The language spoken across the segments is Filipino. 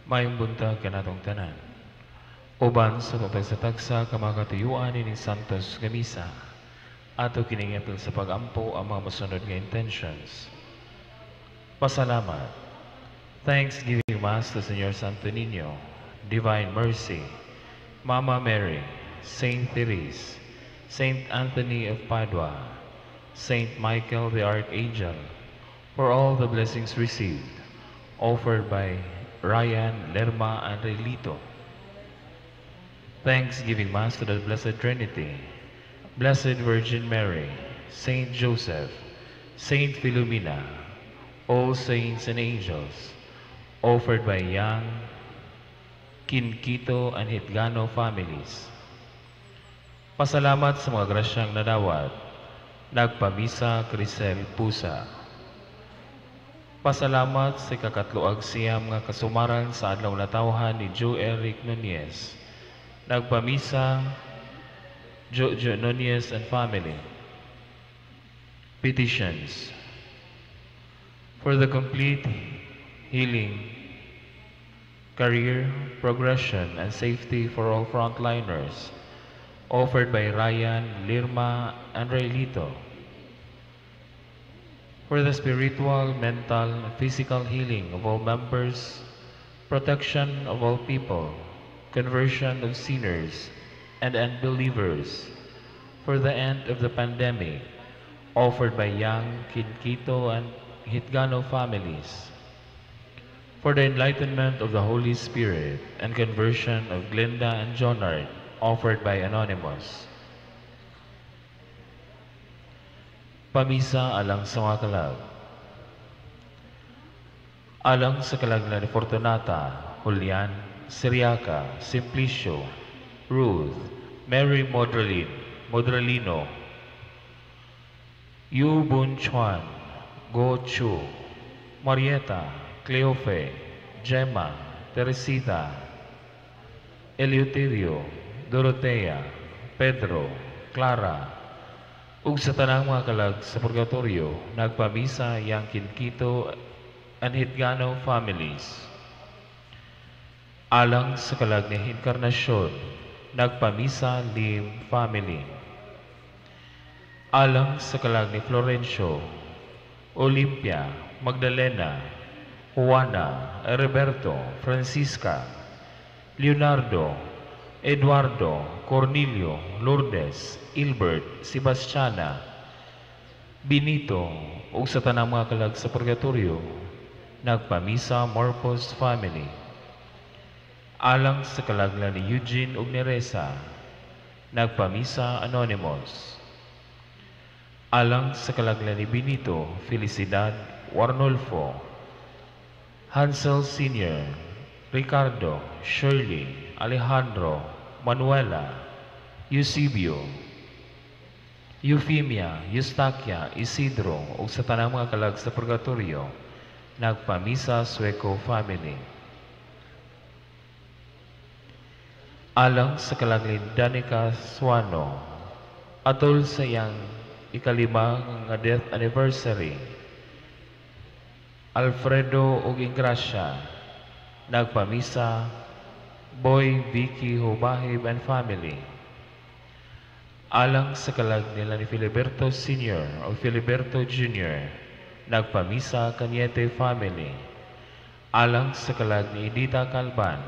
Mayong buntag kanatong tanan. Uban sa pagtagsa-tagsa kamakatuyuan ni Santos Gamisa, ato kiningapil sa pagampo ang mga masunod nga intentions. Pasalamat. Thanksgiving Mass to Señor Santo Niño, Divine Mercy, Mama Mary, Saint Therese, Saint Anthony of Padua, Saint Michael the Archangel, for all the blessings received, offered by Ryan, Lerma, and Relito. Thanksgiving Mass to the Blessed Trinity, Blessed Virgin Mary, Saint Joseph, Saint Philomena, all saints and angels, offered by Yang, Quinquito, and Hitgano families. Pasalamat sa mga grasyang nadawat, nagpamisa Crisel Pusa. Pasalamat sa kakatloag siyam nga kasumaran sa adlaw na tawhan ni Joe Eric Nunez. Nagpamisa Jojo Nunez and family. Petitions for the complete healing, career progression, and safety for all frontliners, offered by Ryan, Lirma, and Raylito. For the spiritual, mental, and physical healing of all members, protection of all people, conversion of sinners and unbelievers, for the end of the pandemic, offered by Yang, Quinquito, and Hitgano families, for the enlightenment of the Holy Spirit and conversion of Glenda and Jonard, offered by Anonymous. Pamisa alang sa mga kalag. Alang sa kalag na ni Fortunata, Julian, Siriaca, Simplicio, Ruth, Mary Modralino, Yu Bun Chuan, Go Chu, Marieta, Cleofe, Gemma, Teresita, Eleuterio, Dorotea, Pedro, Clara, ug sa tanang mga kalag sa purgatorio, nagpamisa Yang Quinquito and Hitgano families. Alang sa kalag ni Encarnacion, nagpamisa Lim family. Alang sa kalag ni Florencio, Olympia, Magdalena, Juana, Roberto, Francisca, Leonardo, Eduardo, Cornelio, Lourdes, Ilbert, Sebastiana, Benito, ug sa tanang mga kalag sa purgatorio, nagpamisa Morpos family. Alang sa kalaglan ni Eugene ug ni Reza, nagpamisa Anonymous. Alang sa kalaglan ni Benito, Felicidad, Warnolfo, Hansel Sr., Ricardo, Shirley, Alejandro, Manuela, Eusebio, Euphemia, Eustaquia, Isidro, ug sa tanang mga kalag sa purgatorio, nagpamisa Sueco family. Alang sa kalaglin Danica Suano, atol sa iyang ikalima nga death anniversary, Alfredo ug Ingracia, nagpamisa Boy, Vicky, Hubahib, and family. Alang sa kalag nila ni Filiberto Sr. o Filiberto Jr., nagpamisa Cañete family. Alang sa kalag ni Edita Calban,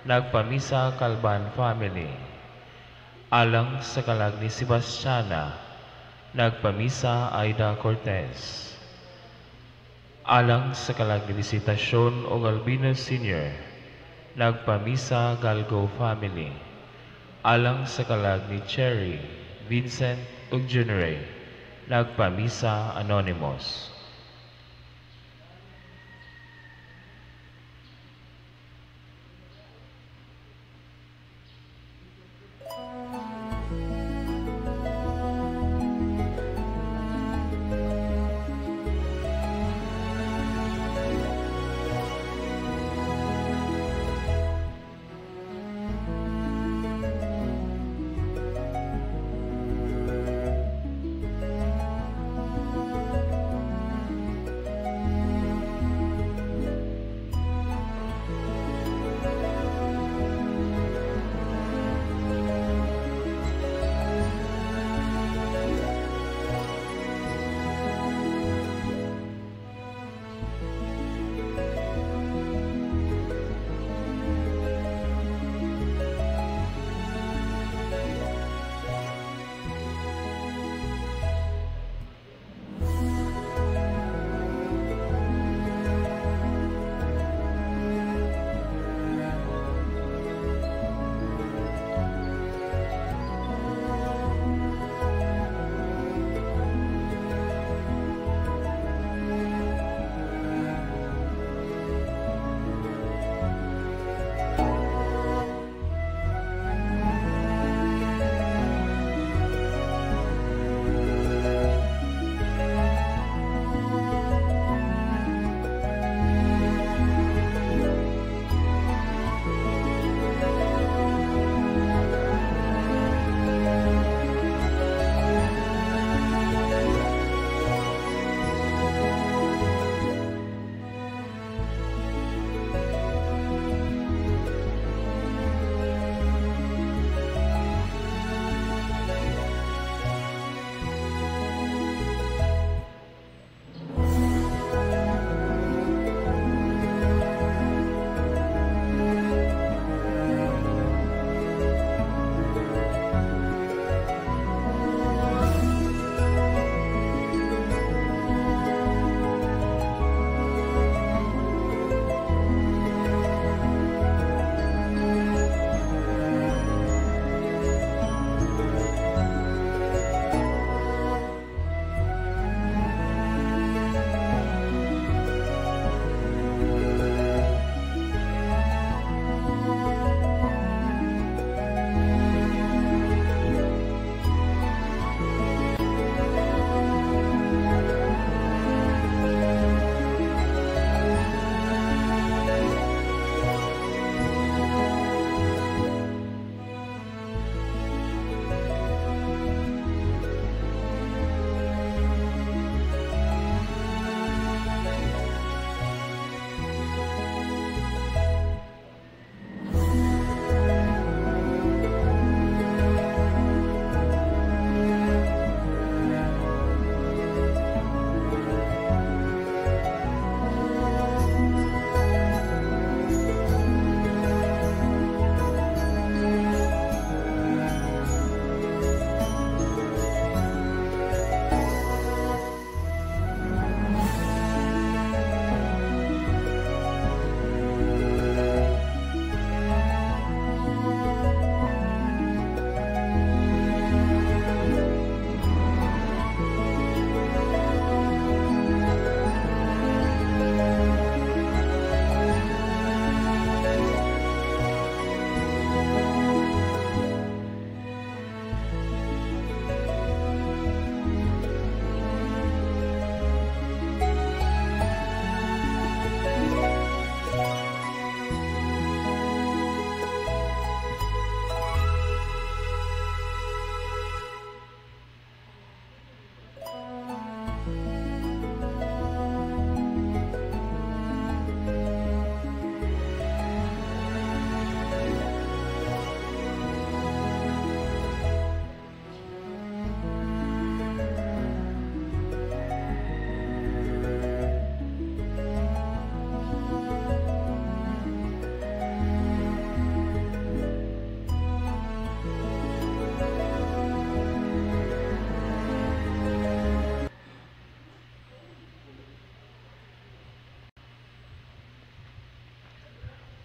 nagpamisa Calban family. Alang sa kalag ni Sebastiana, nagpamisa Aida Cortez. Alang sa kalag ni Visitacion o Albino Sr., nagpamisa Galgo family. Alang sa kalag ni Cherry, Vincent ug Junere, nagpamisa Anonymous.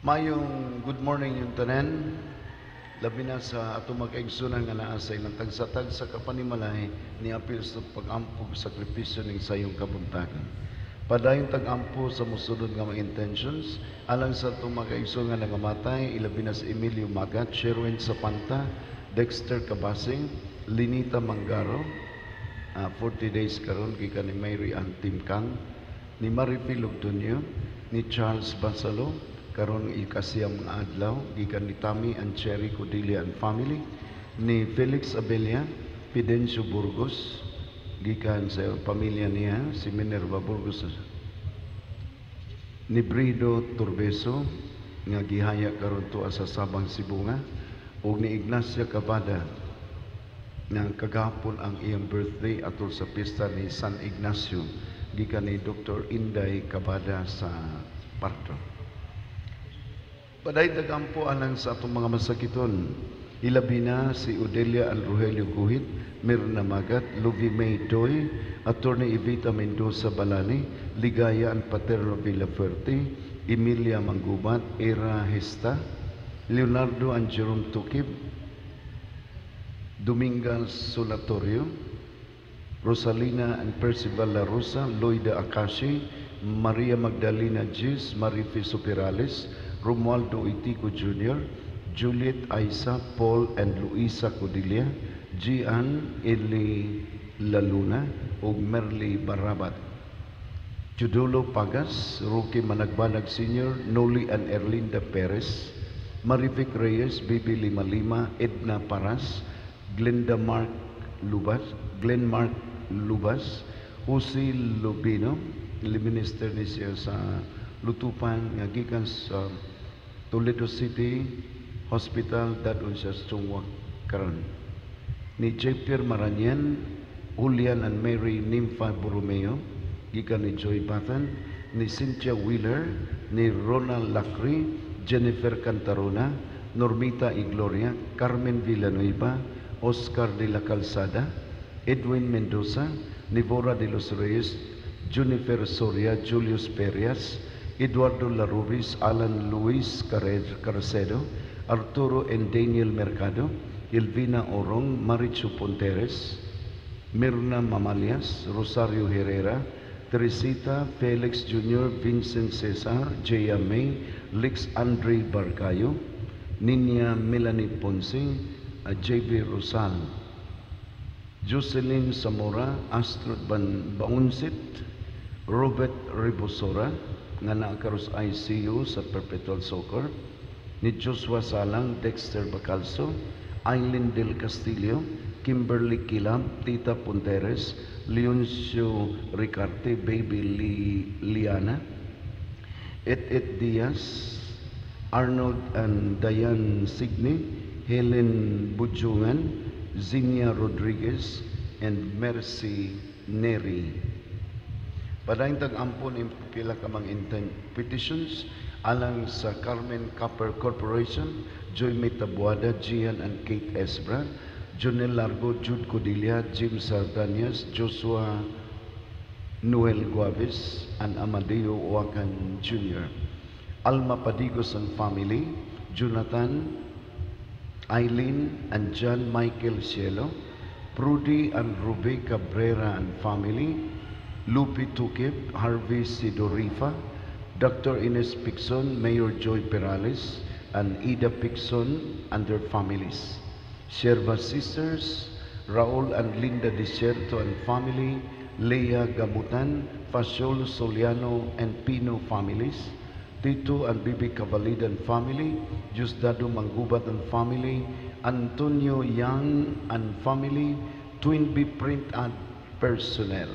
Mayong good morning yung tanan. Labi na sa ato makaigsunan nga naa sa ilang tagsatag sa kapanimalay ni apil sa pag-ampog sakripisyo ning sayong kabuntagan. Padayong tag-ampo sa musunod nga mga intentions, alang sa itong makaigsunan nga nangamatay, ilabi na si Emilio Magat, Sherwin Sapanta, Dexter Cabasing, Linita Mangaro, 40 days karon kika ni Mary Ann Timkang, ni Maripil Lugtunyo, ni Charles Basalo, karon ikasiyam nga adlaw gikan ni Tami and Cherry Codilia and family, ni Felix Abella, Fidencio Burgos gikan sa pamilya niya si Minerva Burgos, ni Brido Turbeso nga gihaya karon tuwa sa Sabang Sibunga, ug ni Ignacia Cavada nga kagahapon ang iyang birthday atol sa pista ni San Ignacio gikan ni Dr. Inday Cavada sa Parto. Paday tagampo alang sa atong mga masakiton. Ilabi na si Odelia and Rogelio Guhit, Mirna Magat, Luvi May Doy, Attorney Evita Mendoza Balani, Ligaya and Paterno Villafuerte, Emilia Manggubat, Era Hesta, Leonardo and Jerome Tukib, Domingas Solatorio, Rosalina and Percival La Rosa, Loida Akashi, Maria Magdalena Gis, Marife Superales, Romualdo Itico Jr., Juliet Aisa, Paul and Luisa Codilia, Gian Eli Laluna, ug Merly Barabat. Judulo Pagas, Roque Managbanag Sr., Noli and Erlinda Perez, Marivic Reyes, Bibi Lima Lima, Edna Paras, Glenda Mark Lubas, Glenn Mark Lubas, Jose Lubino, minister ni siya sa Lutupan, nga gikan sa Toledo City Hospital, dadon siya sa Tungwak karon. Ni J. Pierre Maranyan, Julian and Mary Nympha Borromeo, gikan ni Joy Batan, ni Cynthia Wheeler, ni Ronald Lacri, Jennifer Cantarona, Normita Igloria, Carmen Villanueva, Oscar de la Calzada, Edwin Mendoza, Nivora de los Reyes, Junifer Soria, Julius Perias, Eduardo Larubis, Alan Luis Carcedo, Arturo and Daniel Mercado, Elvina Orong, Marichu Ponteres, Mirna Mamalias, Rosario Herrera, Teresita, Felix Jr., Vincent Cesar, Jaya May, Lix Andre Barcayo, Ninya Melanie Ponce, J.B. Rosal, Jocelyn Zamora, Astrid Baunsit, Robert Ribosora, nga naakaros ICU sa Perpetual Soccer, ni Joshua Salang, Dexter Bacalso, Aileen Del Castillo, Kimberly Kilab, Tita Ponteres, Leoncio Ricarte, Baby Liana, Et Diaz, Arnold and Diane Signe, Helen Bujungan, Zinia Rodriguez, and Mercy Neri. Padayong tag-ampon yung pila ka mga petitions alang sa Carmen Copper Corporation, Joy Metabuada, Gian and Kate Esbra, Jonel Largo, Jude Codilia, Jim Sardanias, Joshua Noel Guavis, and Amadeo Wakan Jr. Alma Padigos and family, Jonathan, Eileen and John Michael Cielo, Prudy and Ruby Cabrera and family, Lupi Tukip, Harvey Sidorifa, Dr. Ines Picson, Mayor Joy Perales, and Ida Picson and their families. Sherva Sisters, Raul and Linda Desierto and family, Leia Gamutan, Fasol Soliano and Pino families, Tito and Bibi Cavalid and family, Justado Manggubat and family, Antonio Yang and family, Twin B Print and personnel.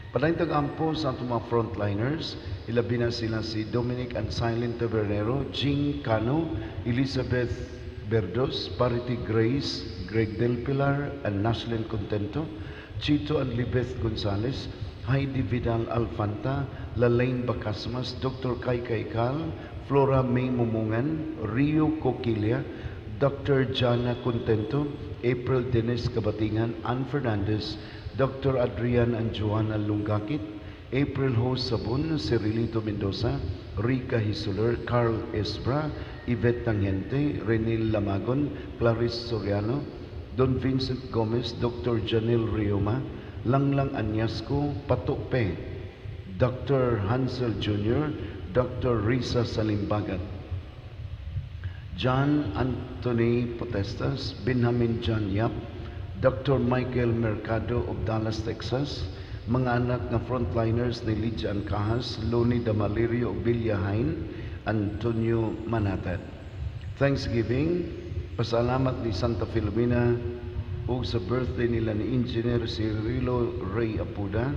Padayong tag-ampo sa atong mga frontliners, ilabi na sila si Dominic and Silent Tabernero, Jing Cano, Elizabeth Berdos, Parity Grace, Greg Del Pilar, and Naslin Contento, Chito and Libeth Gonzalez, Heidi Vidal Alfanta, Lalaine Bacasmas, Dr. Kai Cal, Flora May Mumungan, Rio Coquilia, Dr. Jana Contento, April Dennis Kabatingan, Ann Fernandez, Dr. Adrian and Joanna Lungakit, April Ho Sabon, Cirilito Mendoza, Rica Hisuler, Carl Esbra, Yvette Tangente, Renil Lamagon, Clarice Soriano, Don Vincent Gomez, Dr. Janil Rioma, Langlang Anyasco, Patupe, Dr. Hansel Jr., Dr. Risa Salimbagat, John Anthony Potestas, Benjamin John Yap, Dr. Michael Mercado of Dallas, Texas, mga anak na frontliners ni Lydia Ancahas, Loni Damalirio of Villahain, Antonio Manatad. Thanksgiving, pasalamat ni Santa Filomena ug sa birthday nila ni Engineer Cirilo Ray Apuda,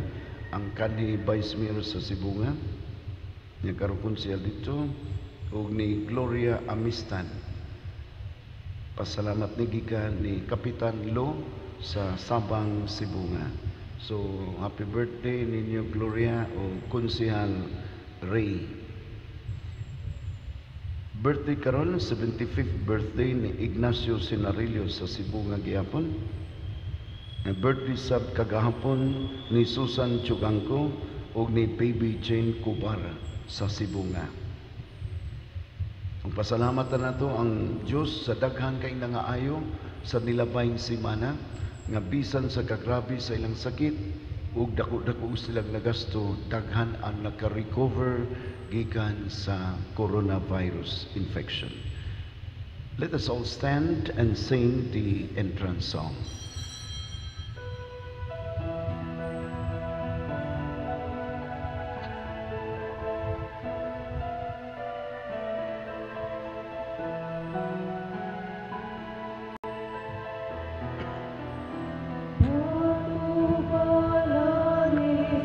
ang kani Vice Mayor sa Sibunga, niya karupon siya dito, ug ni Gloria Amistad. Pasalamat ni gikan ni Kapitan Lo sa Sabang, Sibunga. So, happy birthday ninyo Gloria o Konsehal Ray. Birthday karon, 75th birthday ni Ignacio Senarillo sa Sibunga gihapon. Birthday sab kagahapon ni Susan Chugangco o ni Baby Jane Cubara sa Sibunga. Ang pasalamatan nato ang Diyos sa daghan kay nangaayo sa nilabayng simana nga bisan sa kagrabe sa ilang sakit ug dako-dako silang nagasto, daghan ang naka-recover gikan sa coronavirus infection. Let us all stand and sing the entrance song.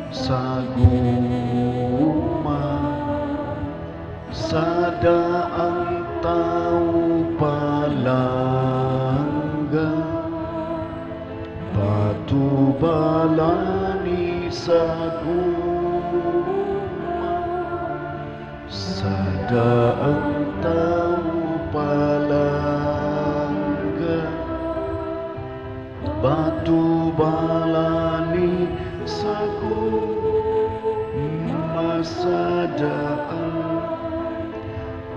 Sa guma, sa daang tao palangga, batubalani sa guma, sa daang tao palangga, batubalani sa masadaan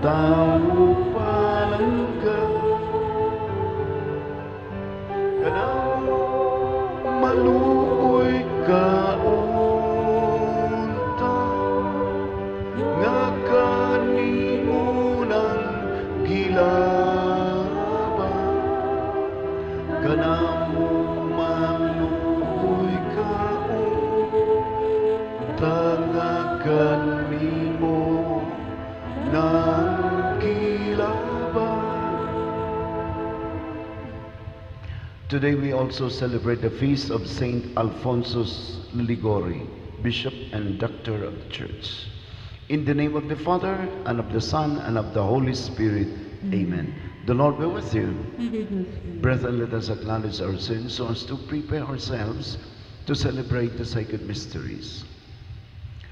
tao palangga, kanang maluoy kaunta nga kanimo ng gilaba, kanamo maluoy kaunta nga kanimo ng gilaba. Today we also celebrate the feast of Saint Alphonsus Ligori, Bishop and Doctor of the Church. In the name of the Father, and of the Son, and of the Holy Spirit. Amen. The Lord be with you. Brethren, let us acknowledge our sins so as to prepare ourselves to celebrate the sacred mysteries.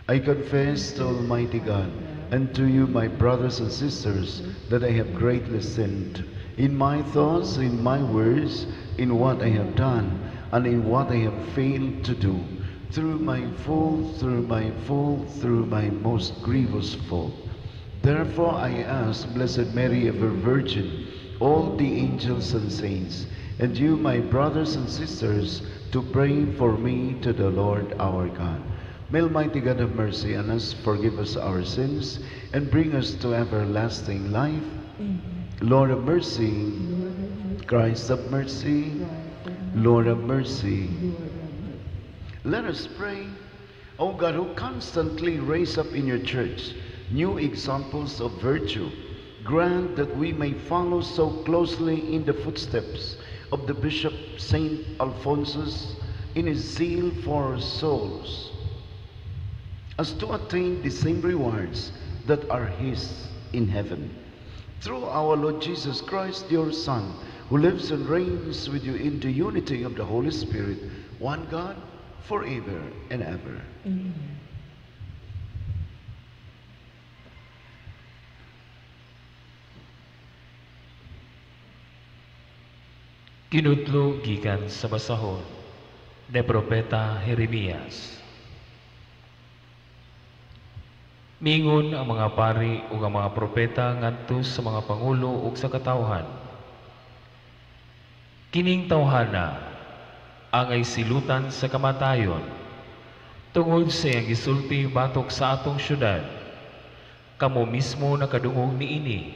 I confess to Almighty God and to you, my brothers and sisters, that I have greatly sinned in my thoughts, in my words, in what I have done, and in what I have failed to do, through my most grievous fault. Therefore I ask Blessed Mary, ever Virgin, all the angels and saints, and you, my brothers and sisters, to pray for me to the Lord our God. May Almighty God have mercy on us, forgive us our sins, and bring us to everlasting life. Lord of mercy, Christ of mercy, Lord of mercy. Let us pray. O God, who constantly raise up in your church new examples of virtue, grant that we may follow so closely in the footsteps of the Bishop Saint Alphonsus in his zeal for souls, as to attain the same rewards that are his in heaven. Through our Lord Jesus Christ, your Son, who lives and reigns with you in the unity of the Holy Spirit, one God, forever and ever. Amen. Kinudlo gikan sa basahon ni Propeta Jeremias. Mingon ang mga pari ug ang mga propeta ngadto sa mga pangulo ug sa katawhan. Kining tawhana angay silutan sa kamatayon tungod sa iyang gisulti batok sa atong syudad. Kamo mismo nakadungog niini.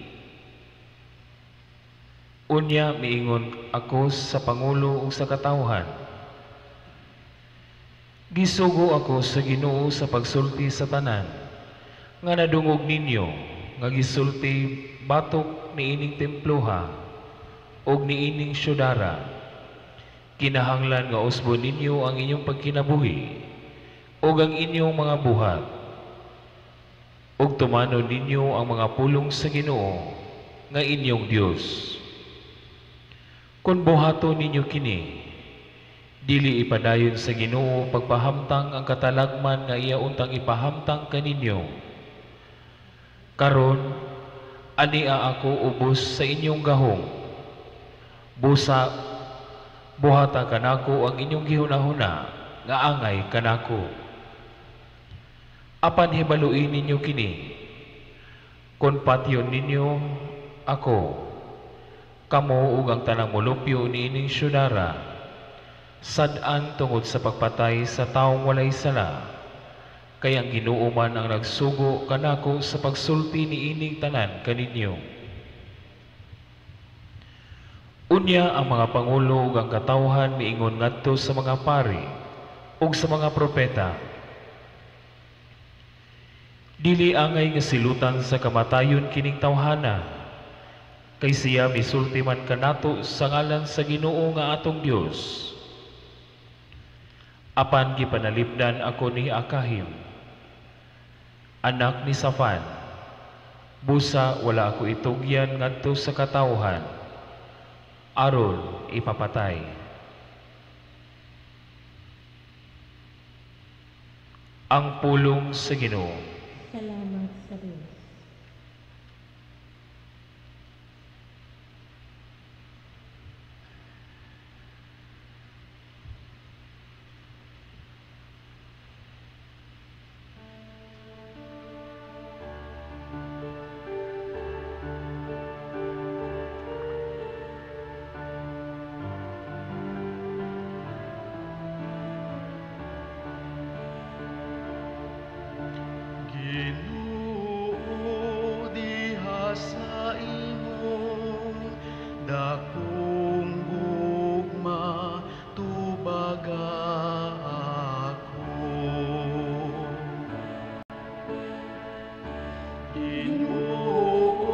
Unya miingon ako sa pangulo ug sa katawhan. Gisugo ako sa Ginoo sa pagsulti sa tanan nga nadungog ninyo nga gisulti batok niining temploha ug niining syudara. Kinahanglan nga usbon ninyo ang inyong pagkinabuhi ug ang inyong mga buhat ug tumanon ninyo ang mga pulong sa Ginoo nga inyong Dios. Kung buhaton ninyo kini, dili ipadayon sa Ginoo pagpahamtang ang katalagman nga iya untang ipahamtang kaninyo. Karon, ania ako ubos sa inyong gahom. Busa, buhata kanako ang inyong gihunahuna nga angay kanako. Apan hibaluin ninyo kini, kung patyon ninyo ako, kamo ug ang tanang molupyo niining syudara, sad-an tungod sa pagpatay sa taong walay sala, kay ang Ginoo man ang nagsugo kanako sa pagsulti niining tanan kaninyo. Unya ang mga pangulo ug ang katawhan miingon ngadto sa mga pari ug sa mga propeta. Dili angay nga silutan sa kamatayon kining tawhana, kay siya misulti man kanato sa ngalan sa Ginoo nga atong Dios. Apan gipanalipdan ako ni Akahim, anak ni Safan. Busa wala ako itugyan ngadto sa katawhan aron ipapatay. Ang pulong sa Ginoo. Salamat sa Diyos. Ginoo, diha sa imong dakong gugma tubaga ako. Ginoo,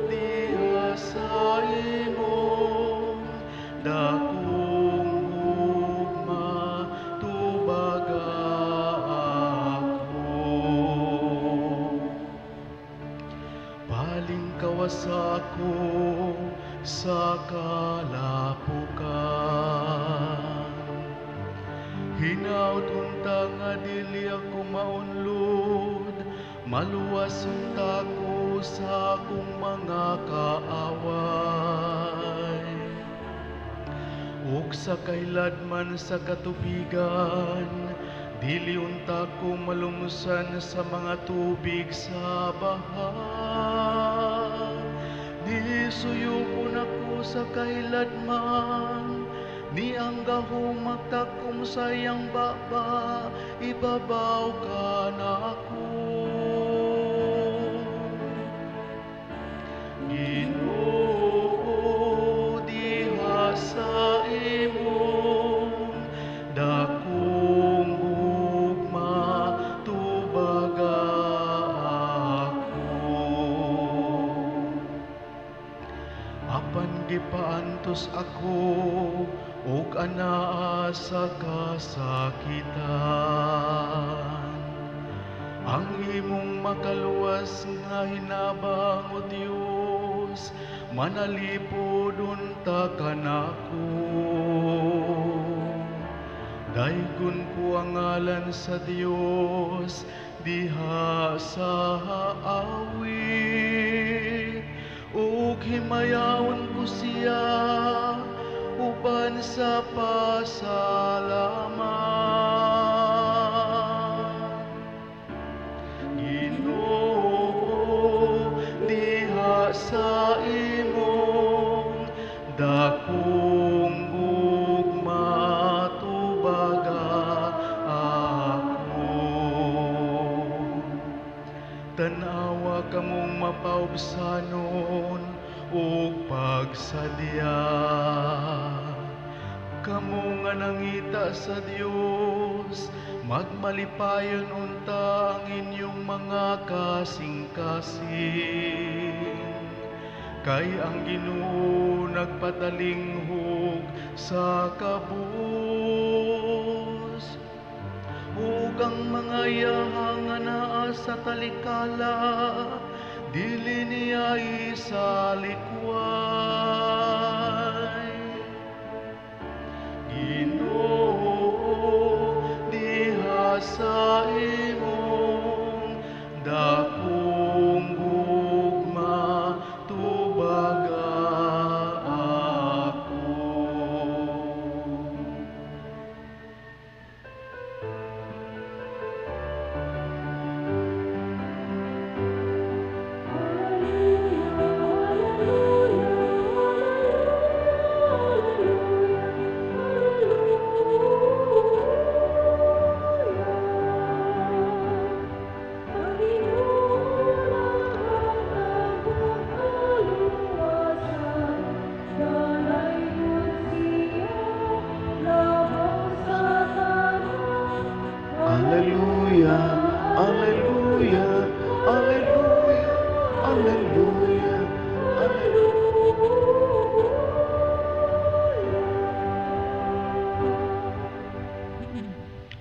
diha sa imong dakong gugma tubaga ako. Paling kawasako sa kalapukan, hinaut unta nga dili ako maunlod, maluwas unta ko sa akong mga kaaway. Ug sa kailadman sa katubigan, dili unta ko malumsan sa mga tubig sa baha. Di suyupon ako sa kailadman, ni ang gahong magtakom sa iyang baba, ibabaw ka na ako. Ginoo, diha sa imong dakong gugma tubaga ako. Apan gipaantos ako ug anaa sa kasakitan. Ang imong makaluwas nga hinabang o Dios, manalipod unta kanako. Daygon ko ang ngalan sa Dios diha sa awit, ug himayawon ko siya uban sa pasalamat. Ginoo, magsadya. Kamo nga nangita sa Dios, magmalipayon unta ang inyong mga kasing-kasing. Kay ang Ginoo nagpatalinghog sa kabus, ug ang mga yaha nga naa sa talikala, dili niya isalikway. Ginoo, diha sa imong dakong gugma, tubaga ako. Alleluia, alleluia, alleluia, alleluia,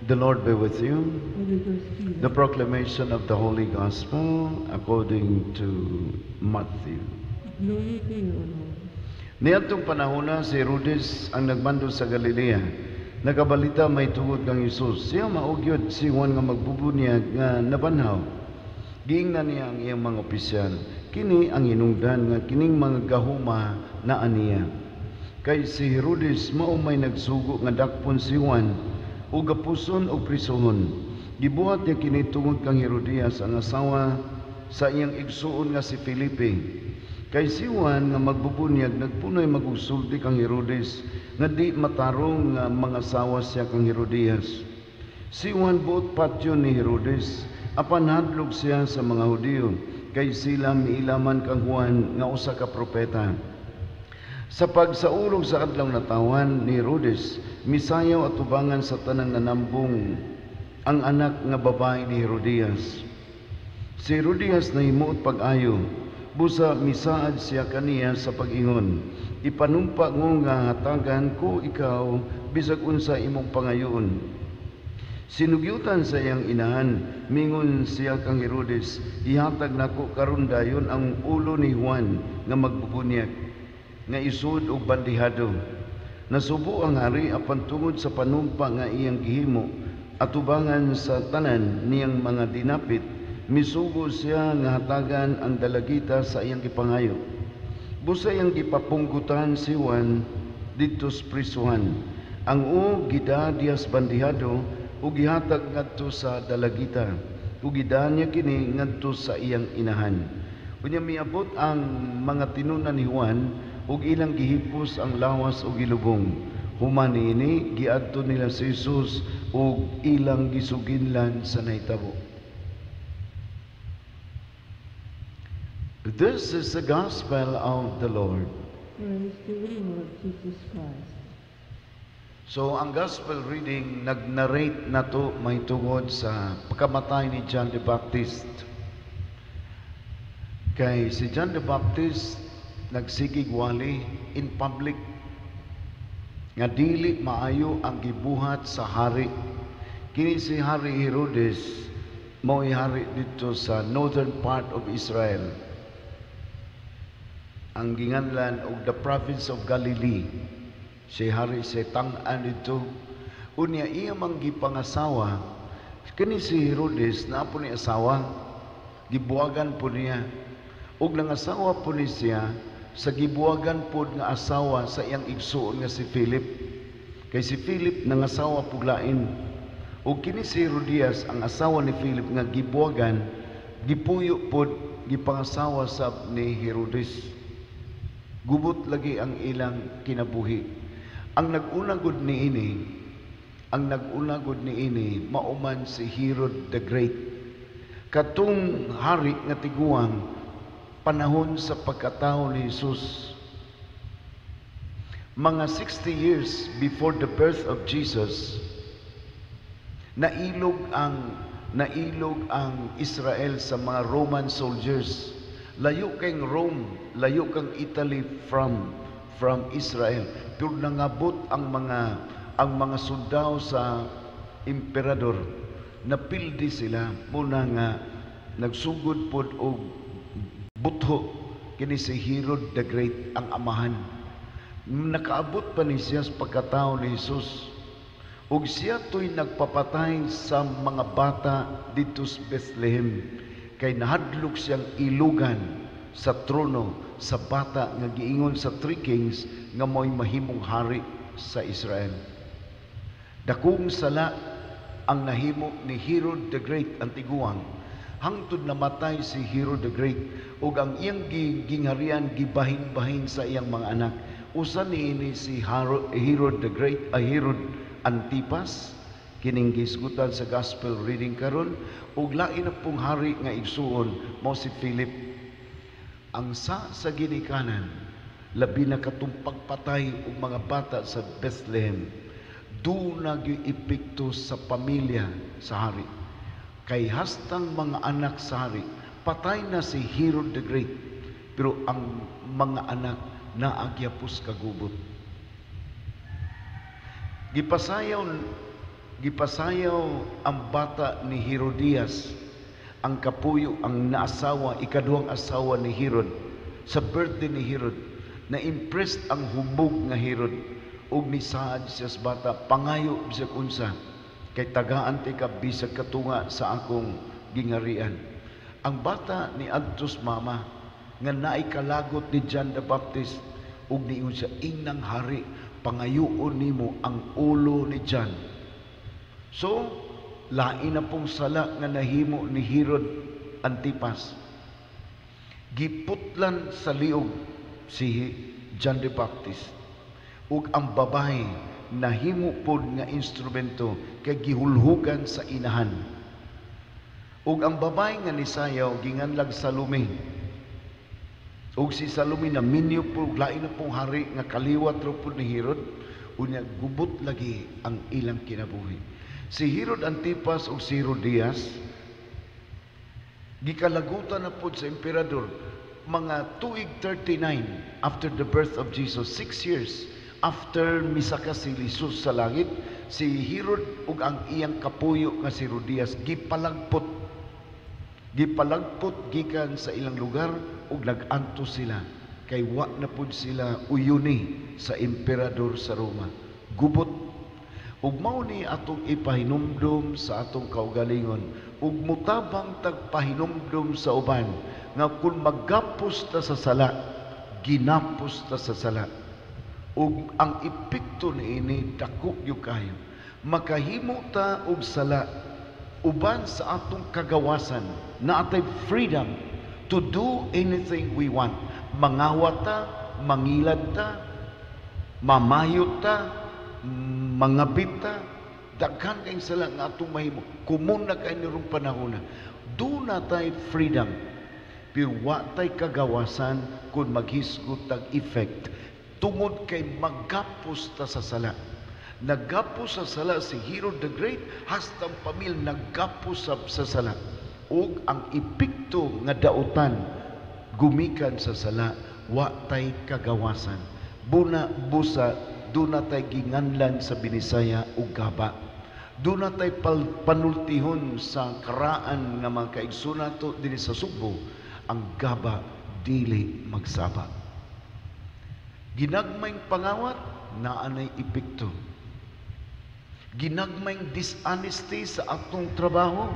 The Lord be with you. And with your spirit. The proclamation of the Holy Gospel according to Matthew. Glory to you, O Lord. Niadtong panahona si Herodes ang nagmando sa Galilea. Nakabalita may tungod kang Hesus. Siya maugyod si Juan nga magbubunyag nga nabanhaw. Giingnan niya ang iyang mga opisyal. Kini ang hinungdan nga kining mga gahuma na aniya. Kay si Herodes mao may nagsugo nga dakpon si Juan o gapuson o prisohon. Gibuhat niya kini tungod kang Herodias ang asawa sa iyang igsuon nga si Felipe. Kay si Juan nga magbubunyag nagpunoy magugsulti kang Herodes nga di matarong nga mga asawa siya kang Herodias. Si Juan buot patyo ni Herodes apan hadlok siya sa mga Hudiyo kay sila miilaman kang Juan nga usa ka propeta. Sa pagsaulog sa adlaw natawan ni Herodes, misayaw at tubangan sa tanang nanambong ang anak nga babae ni Herodias. Si Herodias nahimuot pag-ayo, busa misaad siya kaniya sa pag-ingon. Ipanumpa ngo nga hatagan ko ikaw bisag unsa imong pangayoon. Sinugyutan sa iyang inahan, mingon siya kang Herodes, ihatag nako karon dayon ang ulo ni Juan nga magbubunyag, nga isud og bandihado. Nasubo ang hari apan tungod sa panumpa nga iyang gihimo at tubangan sa tanan niyang mga dinapit, misugo siya nga hatagan ang dalagita sa iyang gipangayo. Busa iyang gipapunggutan si Juan didto sa prisuhan. Ang gida dias bandihado ug gihatag ngadto sa dalagita. Ug gidaan niya kini ngadto sa iyang inahan. Unya miabot ang mga tinunan ni Juan ug ilang gihipos ang lawas ug gilubong. Human niini giadto nila si Jesus ug ilang gisuginlan sa nahitabo. This is the gospel of the Lord. Praise to the Lord Jesus Christ. So ang gospel reading nag-narrate na to may tungod sa pagkamatay ni John the Baptist. Kay si John the Baptist nagsigig wali in public nga dili maayo ang gibuhat sa hari. Kini si Hari Herodes mao'y hari dito sa northern part of Israel. Ang ginganlan og the province of Galilee. Si Hari si tang-an dito. Unya iya mang gipangasawa. Kini si Herodes na po ni asawa. Gibuwagan po niya. Ug nangasawa po ni siya sa gibuwagan po nga asawa sa iyang igsuon nga si Philip. Kay si Philip nangasawa po lain. Ug kini si Herodias ang asawa ni Philip nga gibuwagan, gipuyo po gipangasawa sa ni Herodes. Gubot lagi ang ilang kinabuhi. Ang nag-unagod ni ini, mauman si Herod the Great. Katong hari nga tiguang panahon sa pagkatao ni Jesus, Mga 60 years before the birth of Jesus, nailog ang Israel sa mga Roman soldiers. Layo kang Rome, layo kang Italy from Israel. Pero nangabot ang mga sundao sa emperador. Napildi sila muna nga nagsugod pod og butho kini si Herod the Great ang amahan. Nakaabot pa ni siya sa pagkatao ni Jesus. Ug siya to'y nagpapatay sa mga bata dito sa Bethlehem. Kay nahadlok siyang ilugan sa trono sa bata nga giingon sa three kings nga mo'y mahimong hari sa Israel. Dakong sala ang nahimo ni Herod the Great ang tiguang. Hangtod namatay si Herod the Great ug ang iyang gingharian gibahin-bahin sa iyang mga anak. Usa niini si Herod the Great, Herod Antipas, kining gisgutan sa gospel reading karon, ug lain na pong hari nga igsuon mo si Philip. Ang sa ginikanan, labi na katong pagpatay og mga bata sa Bethlehem, doon nag-epekto sa pamilya sa hari. Kay hastang mga anak sa hari, patay na si Herod the Great, pero ang mga anak naagyapos kagubot. Gipasayaw ang bata ni Herodias, ang kapuyo, ang naasawa, ikaduhang asawa ni Herod, sa birthday ni Herod. Na-impressed ang hubog nga Herod ug nisaad siya sa bata, pangayo bisag unsa, kay tagaan ti ka bisag katunga sa akong gingarian. Ang bata ni adtos mama nga naay kalagot ni John the Baptist ug niingon siya, inang hari, pangayoon nimo ang ulo ni John. So, lain na pong sala nga nahimo ni Herod Antipas. Giputlan sa liog si John the Baptist. Ug ang babae nahimo pod nga instrumento kay gihulhugan sa inahan. Ug ang babae nga nisayaw ginganlag Salome. Ug si Salome na minyo po lain na pong hari nga kaliwat ro pod ni Herod, unya gubot lagi ang ilang kinabuhi. Si Herod Antipas ug si Herodias gikalagutan na pod sa emperador mga tuig 39 after the birth of Jesus, 6 years after misaka si Jesus sa langit, si Herod ug ang iyang kapuyo nga si Herodias gipalagpot gikan sa ilang lugar ug nag-anto sila kay wa na pud sila uyuni sa emperador sa Roma. Gubot. Ug mao ni atong ipahinumdom sa atong kaugalingon ug mutabang tagpahinumdom sa uban nga kung maggapos ta sa sala, ginapos ta sa sala. Ug ang epekto niini dako gyud kayo. Makahimo ta og sala uban sa atong kagawasan na atay freedom to do anything we want. Mangawat ta, mangilad ta, mamayot ta, mangabit ta, daghan kayong sala nga atong mahimo. Kumun na kayo nirong panahon na. Do na tayo freedom. Pero wa tayo kagawasan kung maghisgot tag effect. Tungod kay maggapos ta sa sala. Naggapos sa sala si Herod the Great, hastang pamil naggapos sa sala. Ug ang epekto nga dautan gumikan sa sala, wa tay kagawasan. Busa duna tay ginganlan sa Binisaya ug gaba. Duna tay panultihon sa karaan nga mga kaigsunan to dinhi sa Subo, ang gaba dili magsaba. Ginagmayng pangawat naanay epekto. Ginagmayng dishonesty sa atong trabaho.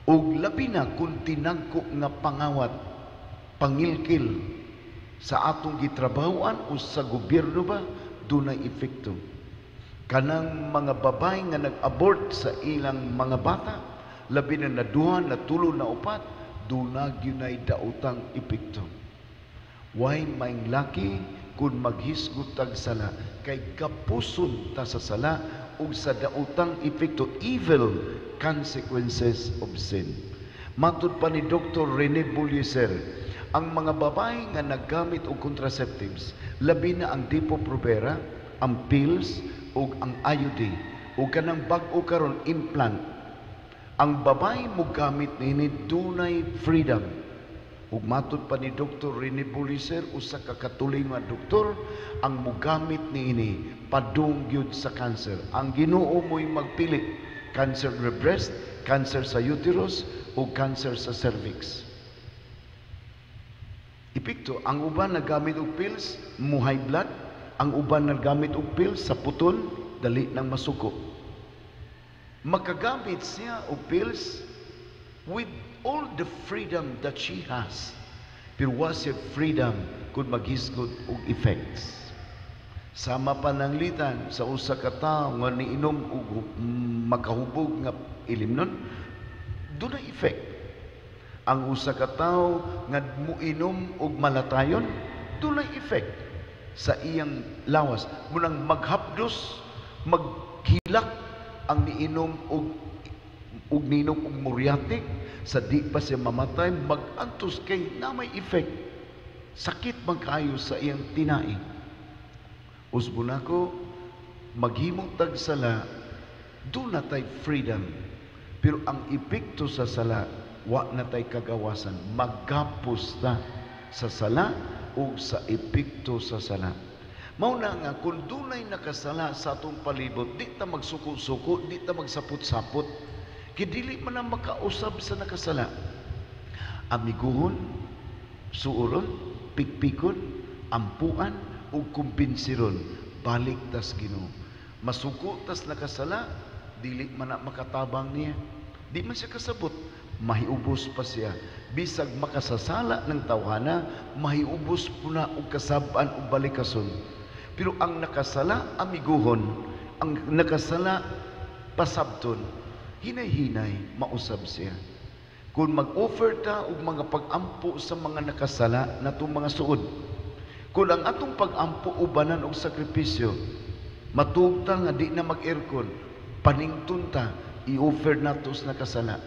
Ug labi na kung tinagko nga pangawat, pangilkil sa atong gitrabahoan o sa gobyerno ba, dunay epekto. Kanang mga babae nga nag-abort sa ilang mga bata, labi na naduha, natulo, na upat, dunag yunay daotang epekto. Why maing laki kung maghisgot tag sala, kay kapuson ta sa sala ug sa daotang epekto, evil consequences of sin. Matud pa ni Dr. Rene Bulliser, Ang mga babae nga naggamit og contraceptives, labi na ang Depo-Provera, ang pills ug ang IUD ug kanang bag-o karon implant. Ang babae mo gamit nini dunay freedom. Ug matud pa ni Dr. Rene Buliser, usa ka katuling nga doktor, ang mugamit niini padung gyud sa cancer. Ang Ginoo mo'y magpili, cancer sa breast, cancer sa uterus o cancer sa cervix. Epekto, ang uban nagamit og pills, mo high blood, ang uban nagamit og pills sa puton, dali nang masuko. Makagamit siya og pills with all the freedom that she has. Pero was siya freedom kung maghisgod og effects. Sama pananglitan sa usa ka tawo nga niinom og makahubog nga ilimnon, dunay effect. Ang usa ka tawo nga muinom og malatayon, dunay effect sa iyang lawas. Munang maghapdos, maghilak ang niinom og niinom og muriatic, sa di pa siya mamatay, mag-antos kay na may effect. Sakit man kaayo sa iyang tinaing. Usbo nako, maghimong tagsala, doon na tay freedom. Pero ang epekto sa sala, wa na tay kagawasan. Maggapos ta sa sala o sa epekto sa sala. Mauna nga, kung dunay nakasala sa atong palibot, di ta magsuko-suko, di ta magsapot-sapot, kidili man ang makausab sa nakasala. Amiguhon, suuron, pikpikon, ampuan, o kumbinsiron, balik tas Ginoo. Masuko tas nakasala, dili man na makatabang niya. Di man siya kasabot, mahiubos pa siya. Bisag makasasala ng tawhana, mahiubos po na og kasab-an o balikason. Pero ang nakasala, amiguhon, ang nakasala, pasabton, hinay-hinay, mausab siya. Kung mag-offer ta og mga pag-ampo sa mga nakasala na itong mga suod, kung ang atong pag-ampo ubanan og sakripisyo, matugta nga di na mag-aircon, panington ta, i-offer nato sa nakasala.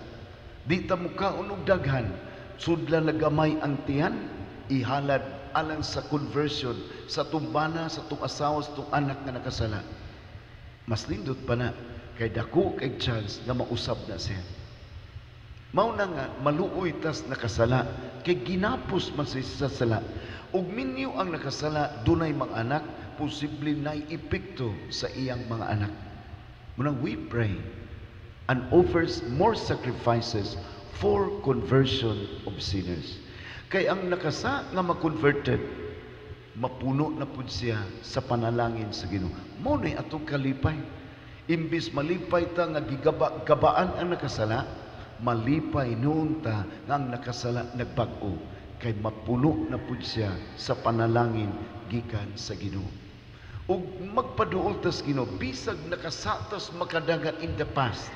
Di ta mukaon og daghan, sudla nagamay ang tiyan, ihalad alang sa conversion sa tumbana, sa tung asawa, sa tung anak nga nakasala. Mas lindot pa na, kay dako kay chance nga mausab na siya. Mao na nga maluoy tas nakasala kay ginapos man siya sa sala. Ug minyo ang nakasala dunay mga anak, posible nay epekto sa iyang mga anak. Munang we pray and offers more sacrifices for conversion of sinners. Kay ang nakasa nga ma-converted, mapuno na pud siya sa panalangin sa Ginoo. Mao nay atong kalipay. Imbis malipay ta nga gigabaan ang nakasala, malipay noon ta nga ang nakasala nagbag-o, kay mapuno na pud siya sa panalangin gikan sa Ginoo. Ug magpaduol tas Ginoo, bisag nakasatas makadagan in the past,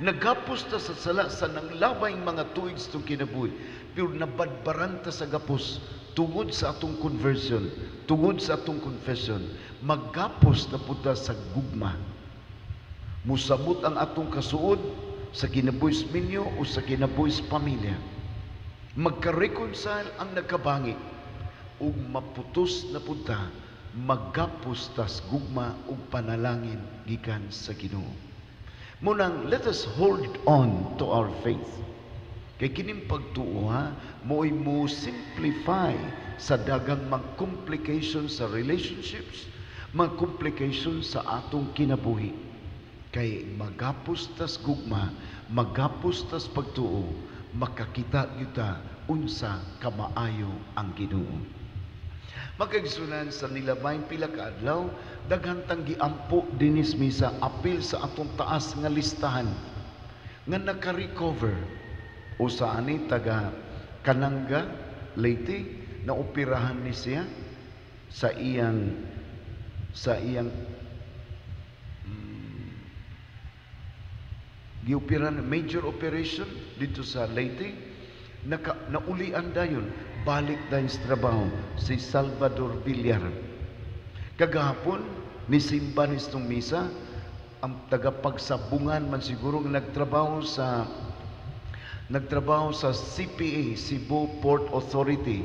nagapos ta sa sala sa nanglabay mga tuig sa kinabuhi, pero nabadbaran ta sa gapos tungod sa atong conversion, tungod sa atong confession, maggapos na pud ta sa gugma. Musabot ang atong kasuod sa kinabuhis minyo o sa kinabuhis pamilya. Magka-reconcile ang nagkabangi ug maputos na punta, maggapos tas gugma ug panalangin gikan sa Ginoo. Munang let us hold on to our faith. Kay kining pagtuo mo'y mo simplify sa dagang mga complications sa relationships, mga complications sa atong kinabuhi. Kay magapos tas gugma, magapos tas pagtuo, makakita yuta unsa kamaayo ang Ginoo. Magkaigsunan sa nilabayng pila ka adlaw, daghang giampo dinis misa apil sa atong taas nga listahan nga naka-recover. Usa ani taga Kananga, Leyte, na operahan ni siya sa iyang giupiran major operation dito sa Leyte, naulian dayon, balik dayon sa trabaho, si Salvador Villar. Kagahapon, nisimba nitong misa, ang tagapagsabungan man siguro nagtrabaho sa nagtrabaho sa CPA, Cebu Port Authority.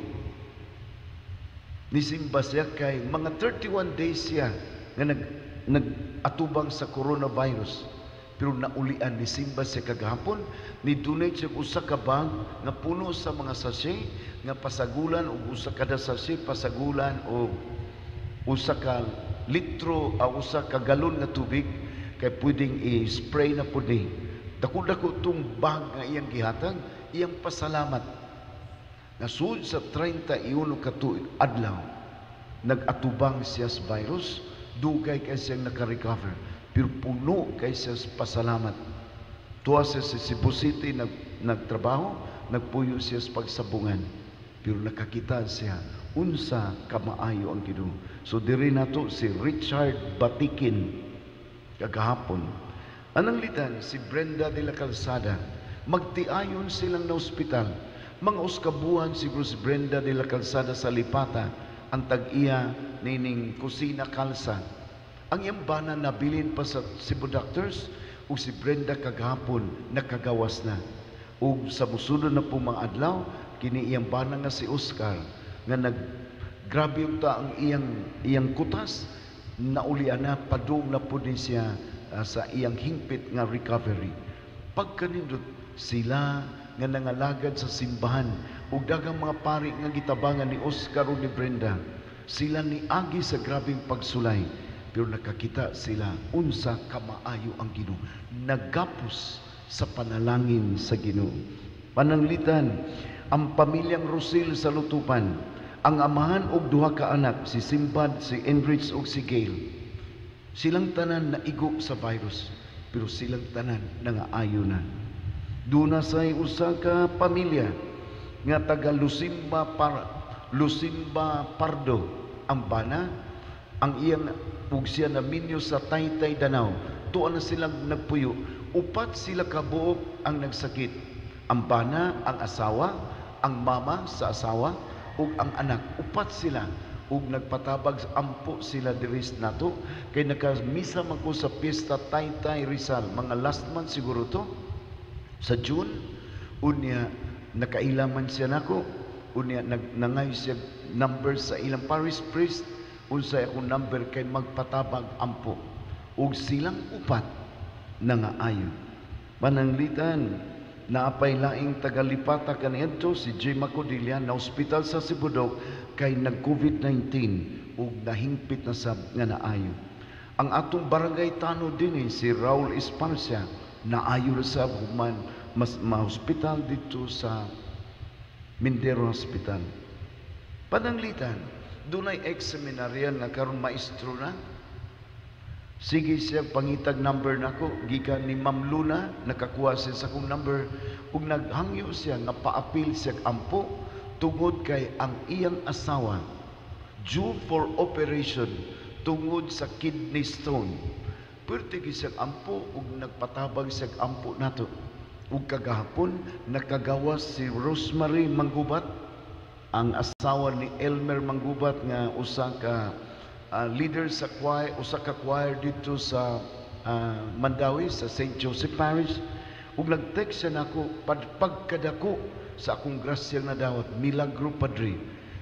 Nisimba siya kay mga 31 days siya nga nag-atubang sa coronavirus. Pero naulian, nisimba siya kagahapon, ni-donate siya usa ka bag nga puno sa mga sachet nga pasagulan o usa kada sachet pasagulan o usa ka litro o usa ka galon nga tubig kay pwedeng i-spray na pud ni. Dako-dako tong bag nga iyang gihatag, iyang pasalamat. Nasud sa 31 ka adlaw, nag-atubang siya sa virus, dugay kay siyang naka-recover, pero puno kay siya sa pasalamat. Tuwa siya sa Cebu City, nagtrabaho, nagpuyo siya sa pagsabungan, pero nakakita siya unsa kamaayo ang Ginoo. So diri nato si Richard Batikin kagahapon. Anang litan si Brenda de la Calzada, magtiayon silang na ospital. Mga uskabuhan siguro si Brenda de la Calzada sa Lipata, ang tag-iya nining kusina kalsa. Ang iyang bana nabilin pa sa Cebu Doctors, ug si Brenda kagahapon nakagawas na. Ug sa musunod na pong mga adlaw, kini iyang bana nga si Oscar, nga grabe yung ang iyang kutas, naulian na, padung na po din siya sa iyang hingpit nga recovery. Pagkanindot sila nga nangalagad sa simbahan ug daghang mga pari nga gitabangan ni Oscar o ni Brenda, sila ni agi sa grabing pagsulay, pero nakakita sila unsa kamaayo ang Ginoo, nagapos sa panalangin sa Ginoo. Pananglitan ang pamilyang Rosil sa Lutupan, ang amahan og duha ka anak, si Simbad, si Enrich ug si Gail, silang tanan naigo sa virus, pero silang tanan nangaayo na. Duna say usa ka pamilya nga taga Lusimba Pardo ang bana, ang iyang ug siya na minyo sa Taytay Danau. Tuwa na silang nagpuyo, upat sila kabuok ang nagsakit. Ang bana, ang asawa, ang mama sa asawa ug ang anak, upat sila. Ug nagpatabag ampo sila diris nato kay nakamisa man ko sa pista Taytay Rizal, mga last month siguro to sa June. Unya nakailaman siya nako, unya nangay siya number sa ilang parish priest, unsay akong number kay magpatabag ampo, ug silang upat nangaayo. Pananglitan, naapay laing tagalipata kaniadto si J. Macodilla na ospital sa Sibudok kay nag-COVID-19 ug nahingpit na sa nga naayo. Ang atong barangay Tano din si Raul Esparcia naayo na sa human ma-hospital dito sa Mindero Hospital. Pananglitan, dunay ex-seminaryan nga karon maestro na. Sige siya pangitag number nako gikan ni Ma'am Luna, nakakuha siya sa akong number ug naghangyo siya nga paapil siya ampo tungod kay ang iyang asawa due for operation tungod sa kidney stone. Pwerte siya ampo ug nagpatabag siya ampo nato. Ug kagahapon nakagawas si Rosemary Manggubat, ang asawa ni Elmer Manggubat nga usa ka leader sa choir, usa ka choir dito sa Mandawi sa St. Joseph Parish. Ug nag-text siya nako pagkadako sa akong grasya na dawat, milagro padre,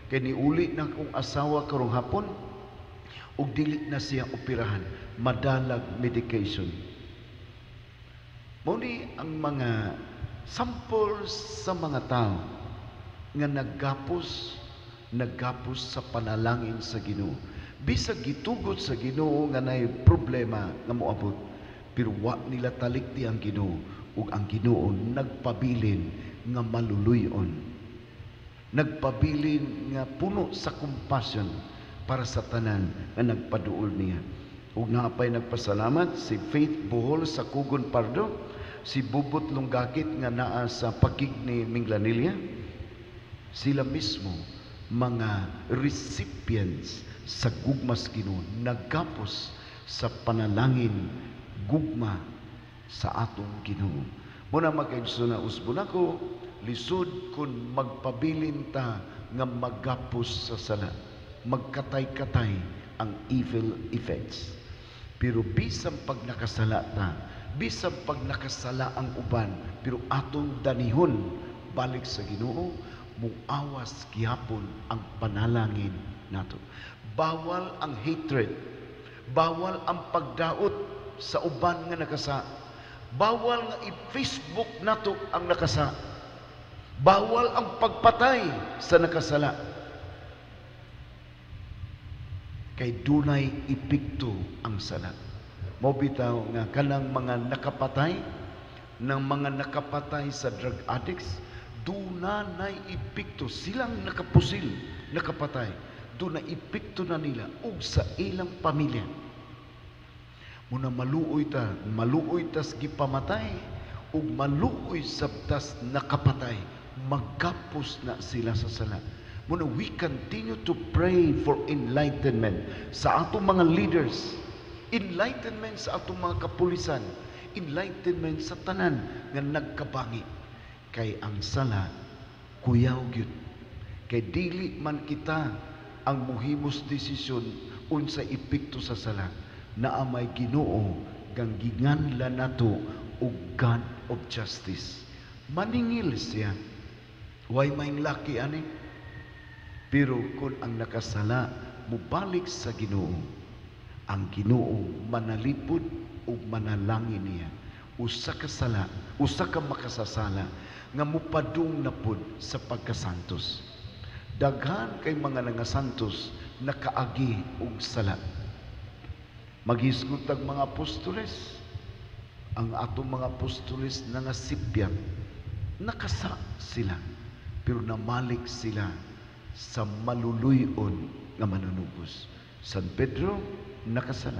kay niuli na akong asawa karong hapon ug dili na siya operahan, madalag medication. Muni ang mga sample sa mga tao nga naggapos sa panalangin sa Ginoo. Bisag gitugot sa Ginoo nga nay problema nga moabot, pero wa nila talikdi ang Ginoo ug ang Ginoo nagpabilin nga maluluyon. Nagpabilin nga puno sa compassion para sa tanan nga nagpaduol niya. Ug naapay nagpasalamat si Faith Bohol sa Kugon Pardo, si Bubot Lunggakit nga naa sa Pakig ni Minglanilla. Sila mismo mga recipients sa gugmas Ginoo, nagkapos sa panalangin gugma sa atong Ginoo. Muna magkaigso na usbon ako, lisod kun magpabilin ta nga maggapos sa sala, magkatay-katay ang evil effects. Pero bisan pag nakasala ta, Bisan pag nakasala ang uban, pero atong danihon balik sa Ginoo, muawas gihapon ang panalangin nato. Bawal ang hatred, bawal ang pagdaot sa uban nga nakasa. Bawal nga i-Facebook nato ang nakasa. Bawal ang pagpatay sa nakasala. Kay dunay epekto ang sala. Mao bitaw nga kanang mga nakapatay ng mga nakapatay sa drug addicts, dunay epekto silang nakapusil, nakapatay. Dunay epekto na nila ug sa ilang pamilya. Muna maluoy tas gipamatay ug maluoy sabtas nakapatay, magkapos na sila sa sala. Muna we continue to pray for enlightenment sa atong mga leaders, enlightenment sa atong mga kapulisan, enlightenment sa tanan nga nagkabangi. Kay ang sala kuyaw gyud, kay dili man kita ang muhimos desisyon unsa epekto sa sala. Naa may Ginoo kang ginganlan nato og God of justice. Maningil siya, way maing laki ani. Pero kung ang nakasala mubalik sa Ginoo, ang Ginoo manalipod ug manalangin niya. Usa ka sala, usa ka makasasala nga mupadung na pud sa pagkasantos. Daghan kay mga nangasantos nakaagi og sala. Maghisgot ang mga apostoles, ang atong mga apostoles nangasipyat, nakasa sila, pero namalik sila sa maluluyon nga manunubos. San Pedro nakasala,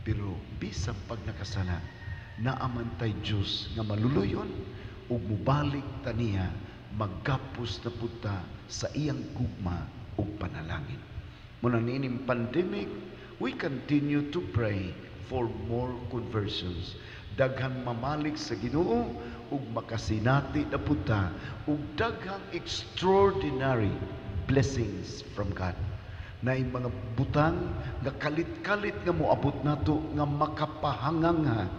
pero bisan pag nakasala, naamantay Diyos nga maluluyon ug mubalik taniya, maggapos na punta sa iyang gugma ug panalangin. Muna niining pandemic, we continue to pray for more conversions. Daghang mamalik sa Ginoo ug makasinati na punta ug daghang extraordinary blessings from God. Na mga butang nga kalit-kalit nga moabot nato nga makapahanganga,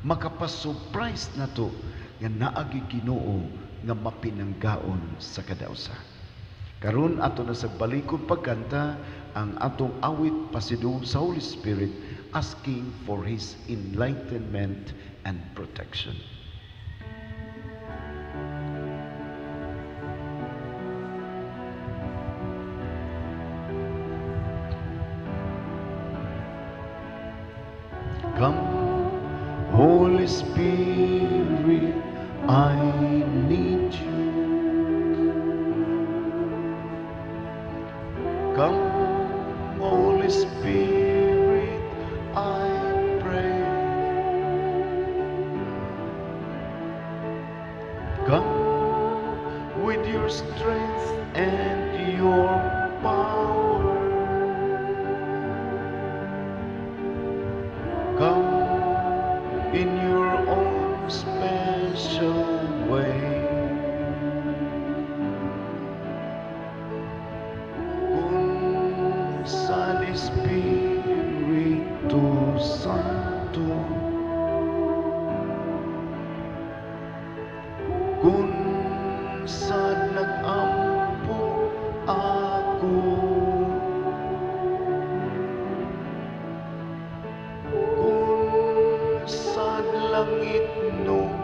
makapasurprise nato nga naagi Ginoo nga mapinanggaon sa kadausa. Karon ato na sa balikod pagkanta ang atong awit pasidung sa Holy Spirit, asking for His enlightenment and protection. Come, Holy Spirit, I need you. Come, Holy Spirit, I pray. Come with your strength and your power. Come in your own special way. Kung sa Espiritu Santo, kung sa nag-ampo ako, kung sa langit nung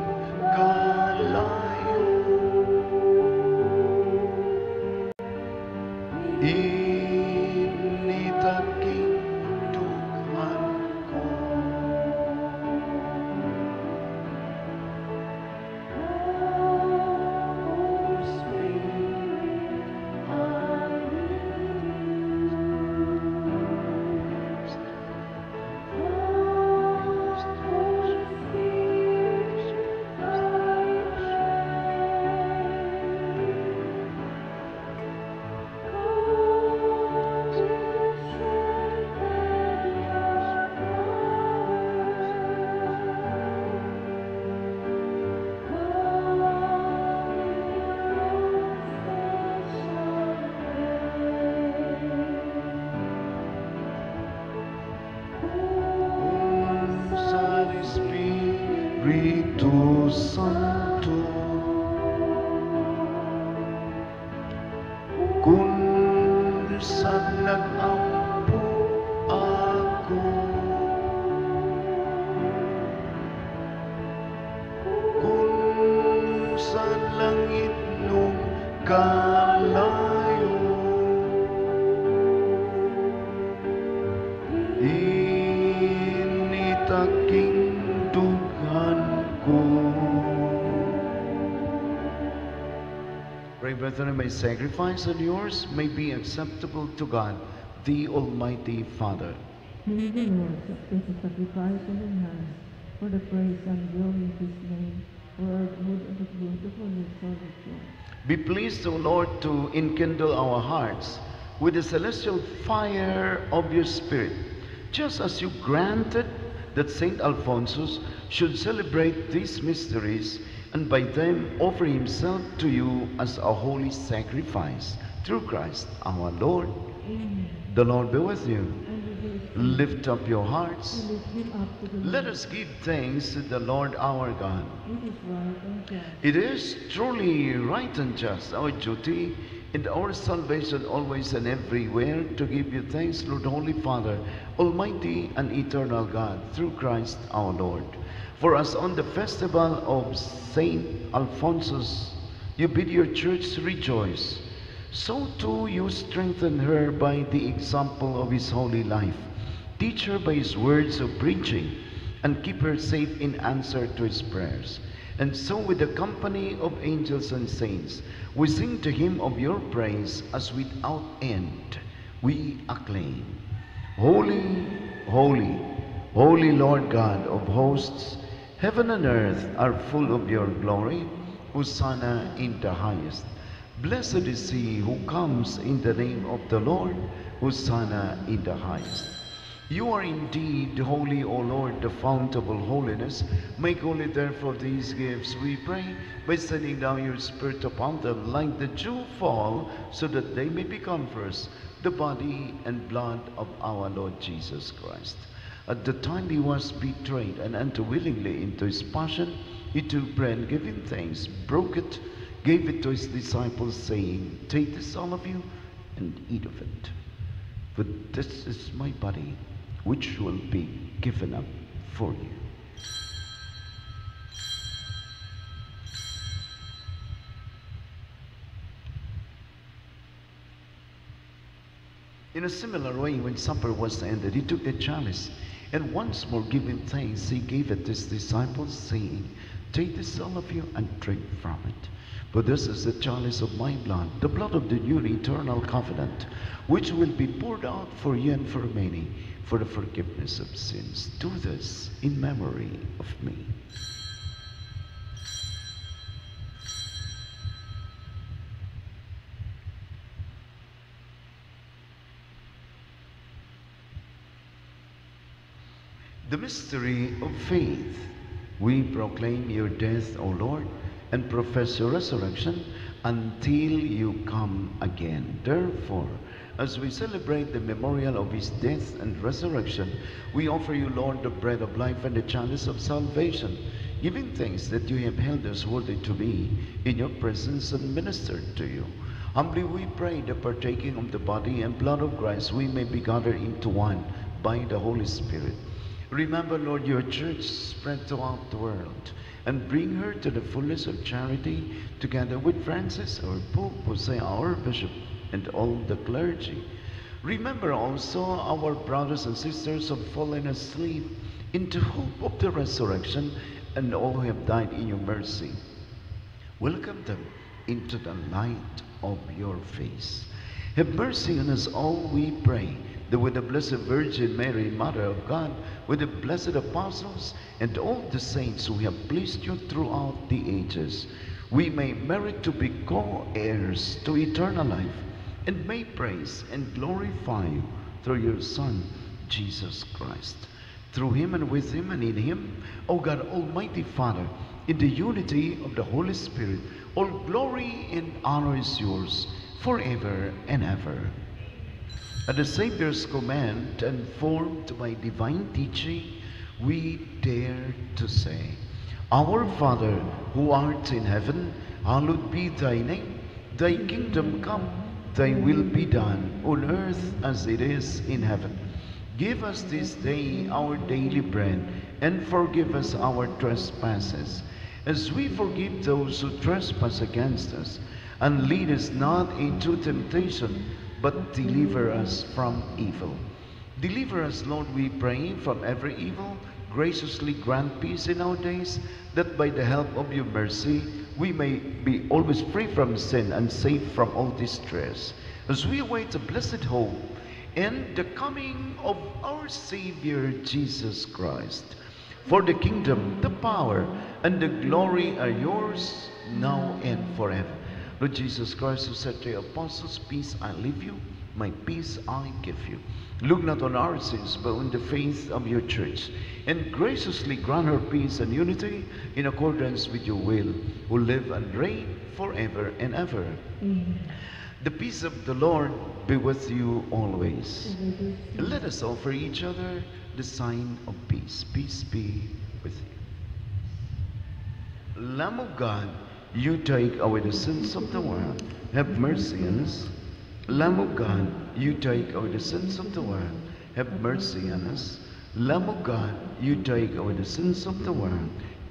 Espiritu Santo, kung saan nag-ampo ako, kung saan langit nung kalayo, initaking dugan ko. Pray, brethren, my sacrifice and yours may be acceptable to God, the Almighty Father. May the Lord accept the sacrifice in your hands for the praise and glory of His name, for our good and the good of all His holy church. Be pleased, O Lord, to enkindle our hearts with the celestial fire of your Spirit, just as you granted that Saint Alphonsus should celebrate these mysteries and by them offer himself to you as a holy sacrifice through Christ our Lord. Amen. The Lord be with you. And with His spirit, Lift up your hearts. we lift him up to the Let Lord. us give thanks to the Lord our God. It is right and just. It is truly right and just, our duty and our salvation always and everywhere, to give you thanks, Lord, Holy Father, Almighty and eternal God, through Christ our Lord. For as on the festival of Saint Alphonsus you bid your church rejoice, so too you strengthen her by the example of his holy life. Teach her by his words of preaching, and keep her safe in answer to his prayers. And so with the company of angels and saints, we sing to him of your praise, as without end we acclaim. Holy, holy, holy Lord God of hosts, heaven and earth are full of your glory. Hosanna in the highest. Blessed is he who comes in the name of the Lord. Hosanna in the highest. You are indeed holy, O Lord, the fount of all holiness. Make holy therefore these gifts, we pray, by sending down your Spirit upon them like the dew fall, so that they may become for us the body and blood of our Lord Jesus Christ. At the time he was betrayed and entered willingly into his passion, he took bread and giving thanks, broke it, gave it to his disciples, saying, Take this, all of you, and eat of it. For this is my body, which will be given up for you. In a similar way, when supper was ended, he took the chalice, and once more giving thanks, he gave it to his disciples, saying, Take this, all of you, and drink from it. For this is the chalice of my blood, the blood of the new and eternal covenant, which will be poured out for you and for many, for the forgiveness of sins. Do this in memory of me. The mystery of faith. We proclaim your death, O Lord, and profess your resurrection until you come again. Therefore, as we celebrate the memorial of his death and resurrection, we offer you, Lord, the bread of life and the chalice of salvation, giving thanks that you have held us worthy to be in your presence and ministered to you. Humbly we pray that partaking of the body and blood of Christ, we may be gathered into one by the Holy Spirit. Remember, Lord, your church spread throughout the world, and bring her to the fullness of charity, together with Francis, our Pope, Jose, our Bishop, and all the clergy. Remember also our brothers and sisters who have fallen asleep into hope of the resurrection, and all who have died in your mercy. Welcome them into the light of your face. Have mercy on us all, we pray, that with the Blessed Virgin Mary, Mother of God, with the blessed apostles and all the saints who have pleased you throughout the ages, we may merit to be co-heirs to eternal life, and may praise and glorify you through your Son, Jesus Christ. Through him and with him and in him, O God, Almighty Father, in the unity of the Holy Spirit, all glory and honor is yours forever and ever. At the Savior's command and formed by divine teaching, we dare to say, Our Father, who art in heaven, hallowed be thy name. Thy kingdom come, thy will be done, on earth as it is in heaven. Give us this day our daily bread, and forgive us our trespasses, as we forgive those who trespass against us. And lead us not into temptation, but deliver us from evil. Deliver us, Lord, we pray, from every evil. Graciously grant peace in our days, that by the help of your mercy we may be always free from sin and safe from all distress, as we await the blessed hope and the coming of our Savior Jesus Christ. For the kingdom, the power, and the glory are yours, now and forever. Lord Jesus Christ, who said to your apostles, peace I leave you, my peace I give you. Look not on our sins, but on the faith of your church, and graciously grant her peace and unity in accordance with your will, who live and reign forever and ever. Amen. The peace of the Lord be with you always. And with you. Let us offer each other the sign of peace. Peace be with you. Lamb of God, you take away the sins of the world. Have mercy on us. Lamb of God, you take away the sins of the world. Have mercy on us. Lamb of God, you take away the sins of the world.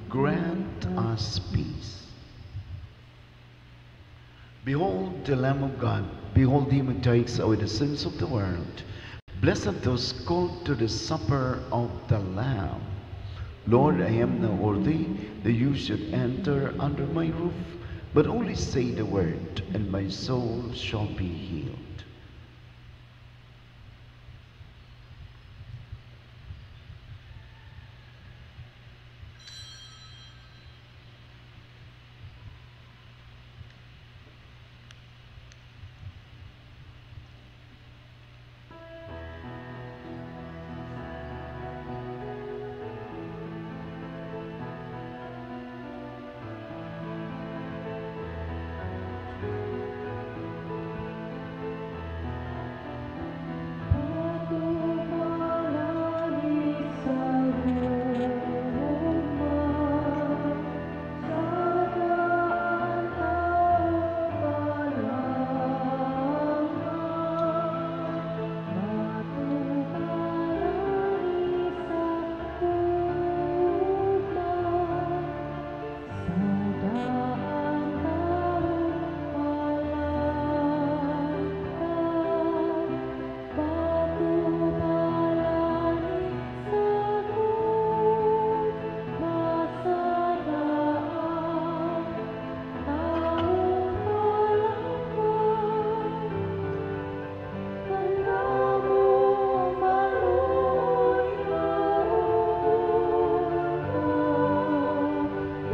Grant us peace. Behold the Lamb of God. Behold him who takes away the sins of the world. Blessed those called to the supper of the Lamb. Lord, I am not worthy that you should enter under my roof, but only say the word, and my soul shall be healed.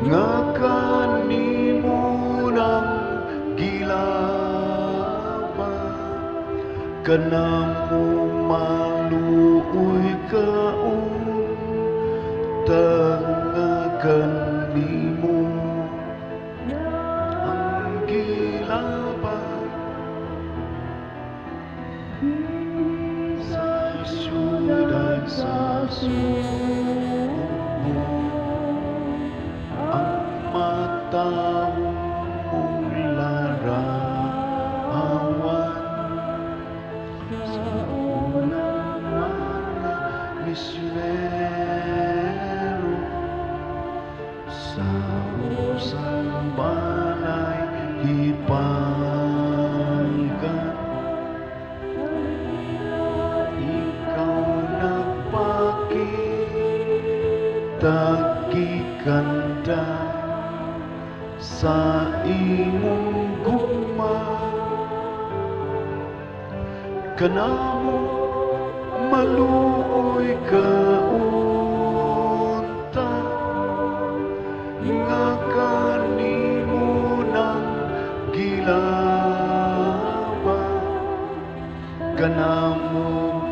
Nga kanimo ng gilaban, kanamo maluoy kaon, tangakan nimo ang gilaban sa syudad sa sumo. Ang mataong mong larawan sa unang mga misyonero, sa usang balay hipagan, ikaw nagpakitagikanda sa imong gugma, kanamo maluoy kaunta, nga kanimo ng gilaban, kanamo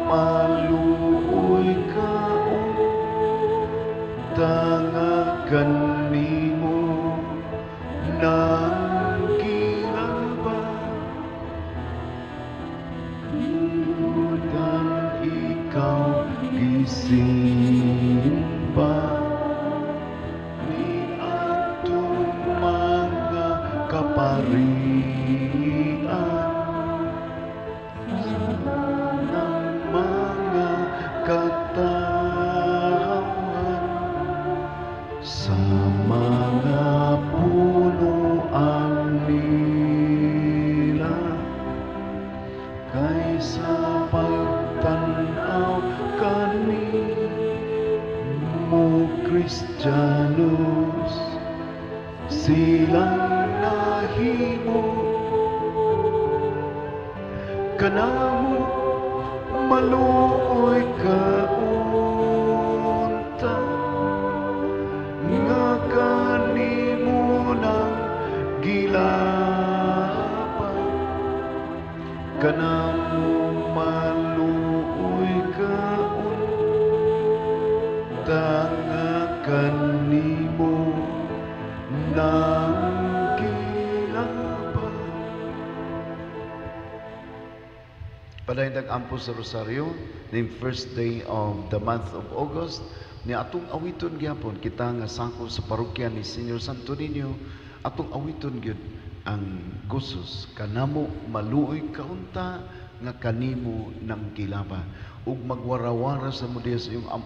maluoy kaunta, nga kanimo ng gilaban, dan ikaw gisimba, ni sa mga punuan nila kaysa pagtanaw kami mo Kristiyanos silang nahimo kanamo maluoy kaunta nga kanimo ng gilapa kanamo maluoy kaunta nga kanimo ng gilapa. Padayon ampo sa Rosario, ning first day of the month of August, ni atong awiton gyapon kita nga sangko sa parokya ni Senior Santo Niño, atong awiton gyud ang gusos kanamo maluoy kaunta nga kanimo ng kilaba ug magwarawara sa model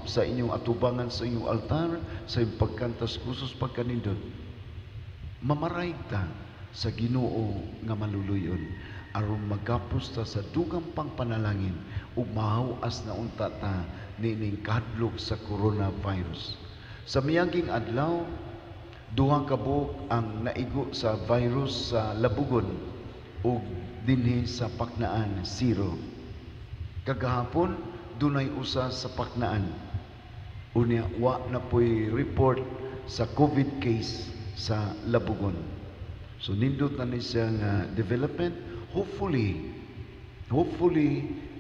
sa inyong atubangan sa inyong altar sa inyong pagkantas gusos pagkanindot mamaray ta sa Ginoo nga maluluyon aron magapos ta sa dugang pangpanalangin ug mahawas na unta ta nining kahadlok sa coronavirus. Sa miyaging adlaw, duha ka buok ang naigo sa virus sa Labugon ug dinhi sa Paknaan 0. Kagahapon dunay usa sa Paknaan. Unya wa na poy report sa COVID case sa Labugon. So nindot na ni siya nga development. Hopefully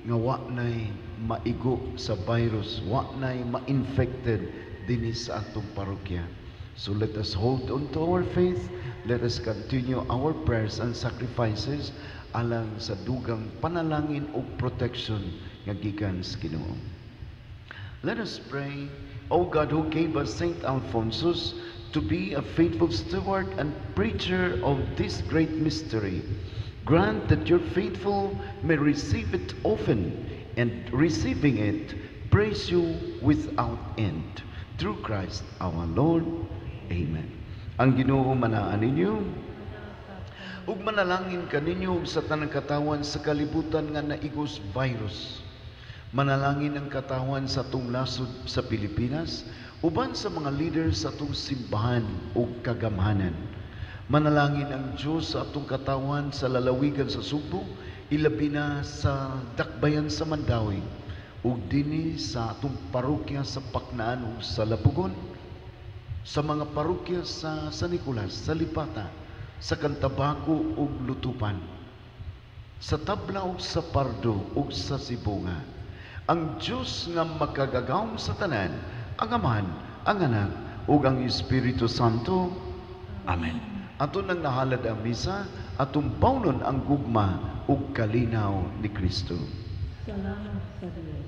nga wa nay maigo sa virus, wa nay ma-infected dinhi sa atong parokya. So let us hold on to our faith, let us continue our prayers and sacrifices alang sa dugang panalangin o protection nga gikan sa Ginoo. Let us pray. O God, who gave us Saint Alphonsus to be a faithful steward and preacher of this great mystery, grant that your faithful may receive it often, and receiving it, praise you without end. Through Christ our Lord. Amen. Ang Ginoo manaan ninyo, ug manalangin kaninyo sa tanang katawan sa kalibutan nga naigos virus. Manalangin ang katawan sa atong nasod sa Pilipinas, uban sa mga leaders sa atong simbahan ug kagamhanan. Manalangin ang Diyos sa atong katawan sa lalawigan sa Subo, ilabi na sa dakbayan sa Mandawi, ug dinhi sa atong parokya sa Paknaan ug sa Labugon, sa mga parokya sa San Nicolas, sa Lipata, sa Cantabaco ug Lutupan, sa Tabla ug sa Pardo ug sa Sibunga. Ang Diyos nga magkagagawm sa tanan, ang Amahan, ang Anak ug ang Espiritu Santo. Amen. Ato nang nahalad ang misa, atong bawnon ang gugma ug kalinaw ni Kristo. Salamat sa Diyos.